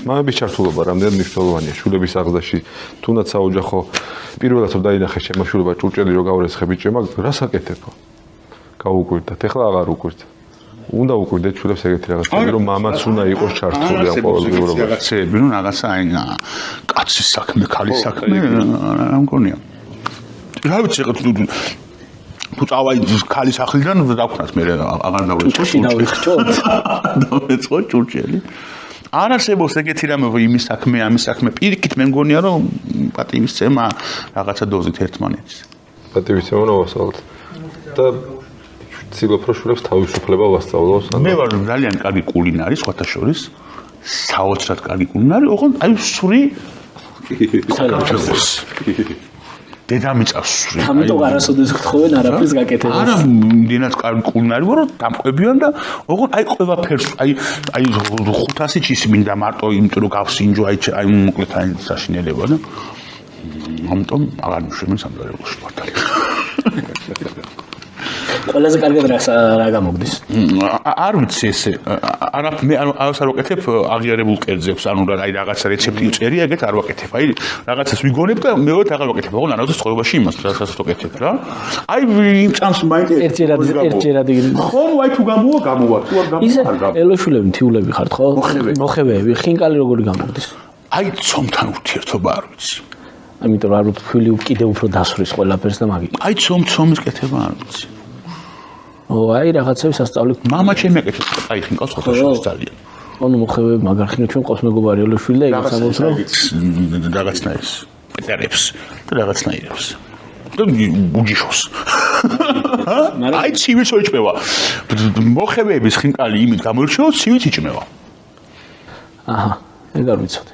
მამების ჩართულობა რამდენად მნიშვნელოვანია შვილების აღზრდაში, თუნდაც საოჯახო პირველად რომ დაინახე შემოშულება ჭურჭელი რო გავრესხე ბიჭებმა, რას აკეთებო? გაუკვირდათ, ეხლა აღარ უკვირდ. უნდა უკვირდეთ შვილებს ეგეთი რაღაცები, რომ მამაც უნდა იყოს ჩართული ამ ყოველდღიურობაში. რაღაცები, ნუ რაღაცა აი კაცის საქმე, ქალის საქმე, რა მგონია. რა ვიცი, თუ წავაი ქალის ახლიდან დავქნათ მე აღარ დავეწყო დავიხჭოთ. დავეწყო ჭურჭელი. არ არსებობს ეგეთი რამე იმის საქმე, ამის საქმე. პირიქით მე მგონია რომ პატივისცემა რაღაცა დოზით ერთმანეთის. პატივისცემა ნოვასწავლოთ. და ცდილობ რომ შვილებს თავისუფლება ვასწავლოს. მე ვარ ძალიან კარგი კულინარი, სხვათა შორის. საოცრად კარგი კულინარი, ოღონდ აი სური საქართველოს. დედამიწას სური. ამიტომ არასოდეს გთხოვენ არაფერს გაკეთებას. არა, იმდენად კარგი კულინარი ვარ, რომ დამყვებიან და ოღონდ აი ყველაფერს, აი 500 ჩის მინდა მარტო იმიტომ რომ გავსინჯო, აი მოკლედ აი საშინელება და ამიტომ აღარ მშვენს სამზარეულოში მართალი. ყველაზე კარგად რა გამოგდის? არ ვიცი ესე. მე არას არ ვაკეთებ აღიარებულ კერძებს, ანუ აი რაღაცა რეცეპტი წერია, ეგეთ არ ვაკეთებ. აი რაღაცას ვიგონებ და მეორედ აღარ ვაკეთებ. ოღონდ არასდროს ცხოვრებაში იმას რასაც ვაკეთებ რა. აი იმ წამს მაინტერესებს. ერთჯერადი. ხო, აი თუ გამოვა, თუ არ გამოვა. ისე ელოშულები, მთიულები ხართ ხო? მოხევები, ხინკალი როგორი გამოგდის? აი ცომთან ურთიერთობა არ ვიცი. ამიტომ არ ვთქვილი კიდევ უფრო დასვრის ყველაფერს და მაგით. აი ცომის კეთება არ ვიცი. აი რაღაცების ასწავლით. მამა ჩემი აკეთებს, აი ხინკალს ხოთაშობს ძალიან. ანუ მოხევები მაგარხინო ჩვენ ყავს მეგობარი ელოშვილი და ეგეც ამბობს რომ რაღაცნაირს პეტერებს და რაღაცნაირებს. და უჯიშოს. აი ცივიც ოჭმევა. მოხევების ხინკალი იმით გამოირჩევა, ცივიც იჭმევა. აჰა, ეგ არ ვიცოდი.